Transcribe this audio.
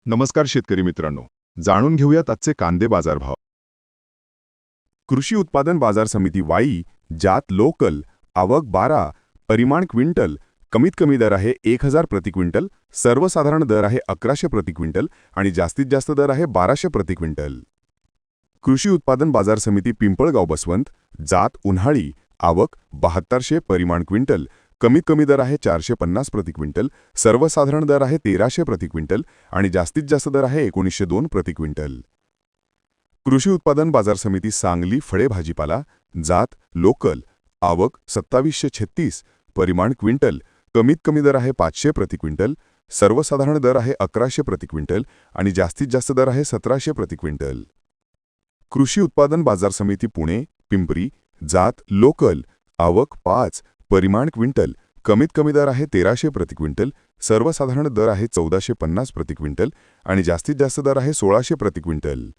नमस्कार शेतकरी मित्रांनो, जाणून घेऊयात आजचे कांदे बाजारभाव. कृषी उत्पादन बाजार समिती वाई, जात लोकल, आवक 12, परिमाण क्विंटल. कमीत कमी दर आहे 1000 प्रति क्विंटल, सर्वसाधारण दर आहे 1100 प्रति क्विंटल आणि जास्तीत जास्त दर आहे 1200 प्रति क्विंटल. कृषी उत्पादन बाजार समिती पिंपळगाव बसवंत, जात उन्हाळी, आवक 7200, परिमाण क्विंटल. कमीत कमी दर आहे 450 प्रति क्विंटल, सर्वसाधारण दर आहे 1300 प्रति क्विंटल आणि जास्तीत जास्त दर आहे 1902 प्रति क्विंटल. कृषी उत्पादन बाजार समिती सांगली फळे भाजीपाला, जात लोकल, आवक 2736, परिमाण क्विंटल. कमीत कमी दर आहे 500 प्रति क्विंटल, सर्वसाधारण दर आहे 1100 प्रति क्विंटल आणि जास्तीत जास्त दर आहे 1700 प्रति क्विंटल. कृषी उत्पादन बाजार समिती पुणे, पिंपरी, जात लोकल, आवक 5, परिमाण क्विंटल. कमीत कमी दर आहे 1300 प्रति क्विंटल, सर्वसाधारण दर आहे 1450 प्रति क्विंटल आणि जास्तीत जास्त दर आहे 1600 प्रति क्विंटल.